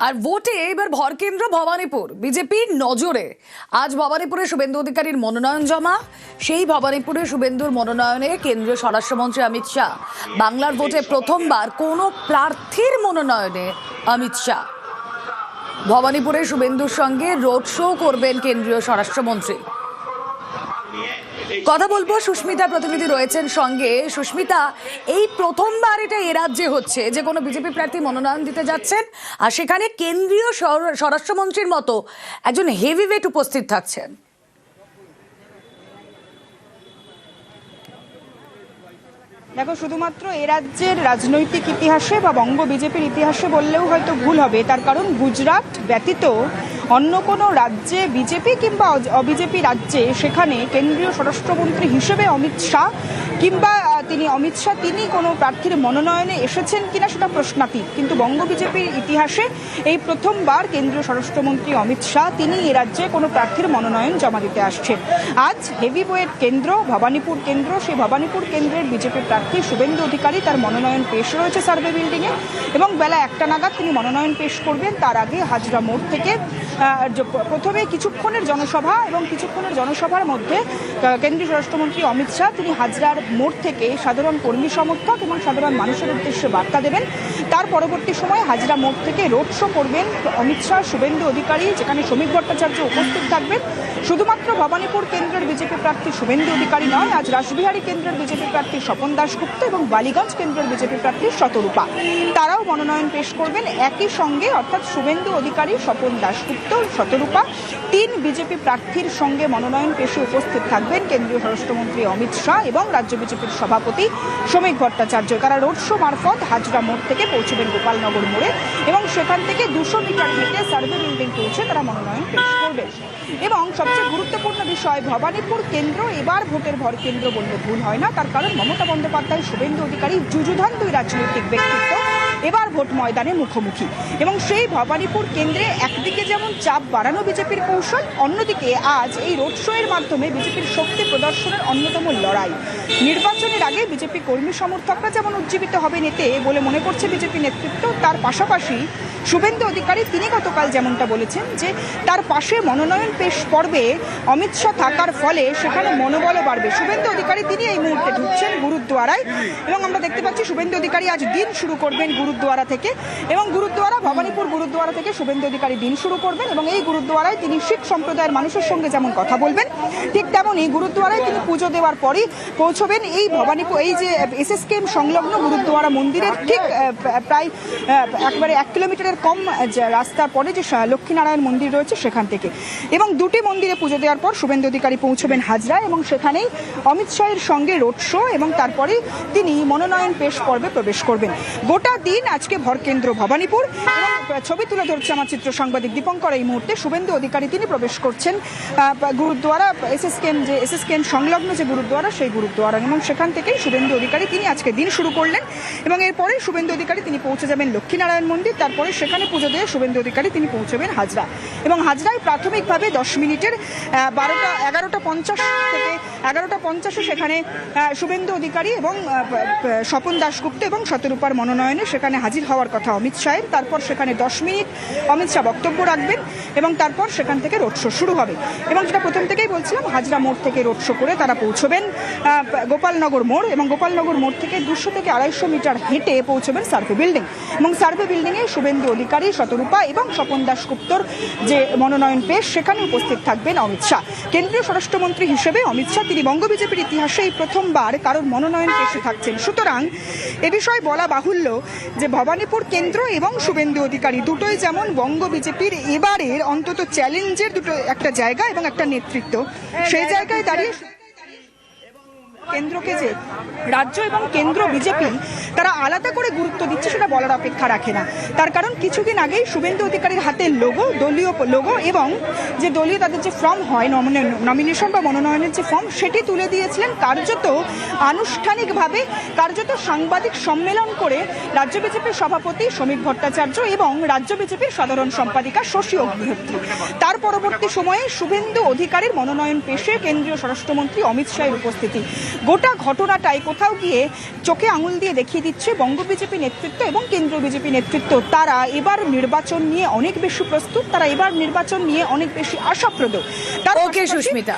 আর ভোটে এবার ভরকেন্দ্র ভবানীপুর বিজেপির নজরে। আজ ভবানীপুরে শুভেন্দু অধিকারীর মনোনয়ন জমা। সেই ভবানীপুরে শুভেন্দুর মনোনয়নে কেন্দ্রীয় স্বরাষ্ট্রমন্ত্রী অমিত শাহ। বাংলার ভোটে প্রথমবার কোনো প্রার্থীর মনোনয়নে অমিত শাহ। ভবানীপুরে শুভেন্দুর সঙ্গে রোড শো করবেন কেন্দ্রীয় স্বরাষ্ট্রমন্ত্রী। কথা বলবো, সুস্মিতা প্রতিনিধি রয়েছেন সঙ্গে। সুস্মিতা, এই প্রথমবার এটা এ রাজ্যে হচ্ছে যে কোনো বিজেপি প্রার্থী মনোনয়ন দিতে যাচ্ছেন আর সেখানে কেন্দ্রীয় স্বরাষ্ট্রমন্ত্রীর মতো একজন হেভিওয়েট উপস্থিত থাকছেন। দেখো, শুধুমাত্র এ রাজ্যের রাজনৈতিক ইতিহাসে বা বঙ্গ বিজেপির ইতিহাসে বললেও হয়তো ভুল হবে, তার কারণ গুজরাট ব্যতীত অন্য কোনো রাজ্যে বিজেপি কিংবা অবিজেপি রাজ্যে সেখানে কেন্দ্রীয় স্বরাষ্ট্রমন্ত্রী হিসেবে অমিত শাহ কিংবা তিনি কোনো প্রার্থীর মনোনয়নে এসেছেন কিনা সেটা প্রশ্নাতীত। কিন্তু বঙ্গ বিজেপির ইতিহাসে এই প্রথমবার কেন্দ্রীয় স্বরাষ্ট্রমন্ত্রী অমিত শাহ তিনি এ রাজ্যে কোনো প্রার্থীর মনোনয়ন জমা দিতে আসছেন। আজ হেভিওয়েট কেন্দ্র ভবানীপুর কেন্দ্র, সেই ভবানীপুর কেন্দ্রের বিজেপি প্রার্থী শুভেন্দু অধিকারী তার মনোনয়ন পেশ রয়েছে সার্ভে বিল্ডিংয়ে এবং বেলা 1টা নাগাদ তিনি মনোনয়ন পেশ করবেন। তার আগে হাজরা মোড় থেকে প্রথমে কিছুক্ষণের জনসভা এবং কিছুক্ষণের জনসভার মধ্যে কেন্দ্রীয় স্বরাষ্ট্রমন্ত্রী অমিত শাহ তিনি হাজরার মোড় থেকে সাধারণ কর্মী সমর্থক এবং সাধারণ মানুষের উদ্দেশ্যে বার্তা দেবেন। তার পরবর্তী সময় হাজরা মোড় থেকে রোড শো করবেন অমিত শাহ, শুভেন্দু অধিকারী, যেখানে শ্রমিক ভট্টাচার্য উপস্থিত থাকবেন। শুধুমাত্র ভবানীপুর কেন্দ্রের বিজেপি প্রার্থী শুভেন্দু অধিকারী নয়, আজ রাসবিহারী কেন্দ্রের বিজেপি প্রার্থী স্বপন দাশগুপ্ত এবং বালিগঞ্জ কেন্দ্রের বিজেপি প্রার্থী শতরূপা তারাও মনোনয়ন পেশ করবেন একই সঙ্গে। অর্থাৎ শুভেন্দু অধিকারী, স্বপন দাশগুপ্ত, শতরূপা তিন বিজেপি প্রার্থীর সঙ্গে মনোনয়ন পেশে উপস্থিত থাকবেন কেন্দ্রীয় স্বরাষ্ট্রমন্ত্রী অমিত শাহ এবং রাজ্য বিজেপির সভাপতি শ্রমিক ভট্টাচার্য। তারা রোড শো মারফত হাজরা মোড় থেকে পৌঁছবেন গোপালনগর মোড়ে এবং সেখান থেকে 200 মিটার হেঁটে সার্ভে বিল্ডিং পৌঁছে তারা মনোনয়ন পেশ করবেন। এবং সবচেয়ে গুরুত্বপূর্ণ বিষয়, ভবানীপুর কেন্দ্র এবার ভোটের ভর কেন্দ্র বললে ভুল হয় না, তার কারণ মমতা বন্দ্যোপাধ্যায়, শুভেন্দু অধিকারী যুযুধান দুই রাজনৈতিক ব্যক্তিত্ব এবার ভোট ময়দানে মুখোমুখি। এবং সেই ভবানীপুর কেন্দ্রে একদিকে যেমন চাপ বাড়ানো বিজেপির কৌশল, অন্যদিকে আজ এই রোড শো এর মাধ্যমে বিজেপির শক্তি প্রদর্শনের অন্যতম লড়াই। নির্বাচনের আগে বিজেপি কর্মী সমর্থকরা যেমন উজ্জীবিত হবেন এতে বলে মনে করছে বিজেপি নেতৃত্ব, তার পাশাপাশি শুভেন্দু অধিকারী তিনি গতকাল যেমনটা বলেছেন যে তার পাশে মনোনয়ন পেশ পর্বে অমিত শাহ থাকার ফলে সেখানে মনোবলও বাড়বে। শুভেন্দু অধিকারী তিনি এই মুহূর্তে ঢুকছেন গুরুদ্বারায় এবং আমরা দেখতে পাচ্ছি শুভেন্দু অধিকারী আজ দিন শুরু করবেন গুরুদ্বারা থেকে এবং ভবানীপুর গুরুদ্বারা থেকে শুভেন্দু অধিকারী দিন শুরু করবেন এবং এই গুরুদ্বারায় তিনি শিখ সম্প্রদায়ের মানুষের সঙ্গে যেমন কথা বলবেন ঠিক তেমনই গুরুদ্বারায় তিনি পুজো দেওয়ার পরই পৌঁছবেন এই ভবানীপুর এই যে এসএসকেএম সংলগ্ন গুরুদ্বারা মন্দিরের ঠিক প্রায় একবারে 1 কিলোমিটারের কম রাস্তার পরে যে লক্ষ্মীনারায়ণ মন্দির রয়েছে সেখান থেকে। এবং দুটি মন্দিরে পুজো দেওয়ার পর শুভেন্দু অধিকারী পৌঁছবেন হাজরা এবং সেখানেই অমিত শাহের সঙ্গে রোড শো এবং তারপরে তিনি মনোনয়ন পেশ পর্বে প্রবেশ করবেন। গোটা দিন আজকে ভরকেন্দ্র ভবানীপুর এবং ছবি তুলে ধরছে আমার চিত্র সাংবাদিক দীপঙ্কর। এই মুহূর্তে শুভেন্দু অধিকারী তিনি প্রবেশ করছেন গুরুদ্বারা এসএসকেএম সংলগ্ন যে গুরুদ্বারা সেই গুরুদ্বারা এবং সেখান থেকেই শুভেন্দু অধিকারী তিনি আজকে দিন শুরু করলেন এবং এরপরে শুভেন্দু অধিকারী তিনি পৌঁছে যাবেন লক্ষ্মীনারায়ণ মন্দির। তারপরে সেখানে পুজো দিয়ে শুভেন্দু অধিকারী তিনি পৌঁছবেন হাজরা এবং হাজরায় প্রাথমিকভাবে 10 মিনিটের 11:50 থেকে 11:50 সেখানে শুভেন্দু অধিকারী এবং স্বপন দাশগুপ্ত এবং শতরূপার মনোনয়নে সেখানে হাজির হওয়ার কথা অমিত শাহের। তারপর সেখানে 10 মিনিট অমিত শাহ বক্তব্য রাখবেন এবং তারপর সেখান থেকে রোড শো শুরু হবে এবং যেটা প্রথম থেকেই বলছিলাম হাজরা মোড় থেকে রোড শো করে তারা পৌঁছবেন গোপালনগর মোড় এবং গোপালনগর মোড় থেকে 200 থেকে 250 মিটার হেঁটে পৌঁছবেন সার্ভে বিল্ডিং এবং সার্ভে বিল্ডিংয়ে শুভেন্দু অধিকারী, শতরূপা এবং স্বপন দাশগুপ্তর যে মনোনয়ন পেশ সেখানে উপস্থিত থাকবেন অমিত শাহ। কেন্দ্রীয় স্বরাষ্ট্রমন্ত্রী হিসেবে অমিত শাহ তিনি বঙ্গ বিজেপির ইতিহাসে এই প্রথমবার কারোর মনোনয়ন পেশে থাকছেন। সুতরাং এ বিষয়ে বলা বাহুল্য যে ভবানীপুর কেন্দ্র এবং শুভেন্দু অধিকারী দুটোই যেমন বঙ্গ বিজেপির এবারের অন্তত চ্যালেঞ্জের দুটো একটা জায়গা এবং একটা নেতৃত্ব, সেই জায়গায় দাঁড়িয়ে কেন্দ্রকে যে রাজ্য এবং কেন্দ্র বিজেপি তারা আলাদা করে গুরুত্ব দিচ্ছে সেটা বলার অপেক্ষা রাখে না। তার কারণ কিছুদিন আগেই শুভেন্দু অধিকারীর হাতে লোগো, দলীয় লোগো এবং যে দলীয় তাদের যে ফর্ম হয় নমিনেশন বা মনোনয়নের যে ফর্ম সেটি তুলে দিয়েছিলেন কার্যত আনুষ্ঠানিকভাবে, কার্যত সাংবাদিক সম্মেলন করে রাজ্য বিজেপির সভাপতি শ্রমিক ভট্টাচার্য এবং রাজ্য বিজেপির সাধারণ সম্পাদিকা শশী অগ্নিহোত্রী। তার পরবর্তী সময়ে শুভেন্দু অধিকারীর মনোনয়ন পেশে কেন্দ্রীয় স্বরাষ্ট্রমন্ত্রী অমিত শাহের উপস্থিতি। গোটা ঘটনাটাই কোথাও গিয়ে চোখে আঙুল দিয়ে দেখিয়ে দিচ্ছে বঙ্গ বিজেপি নেতৃত্ব এবং কেন্দ্রীয় বিজেপি নেতৃত্ব তারা এবার নির্বাচন নিয়ে অনেক বেশি প্রস্তুত, তারা এবার নির্বাচন নিয়ে অনেক বেশি আশাপ্রদ। তার ওকে, পাশাপাশি সুস্মিতা।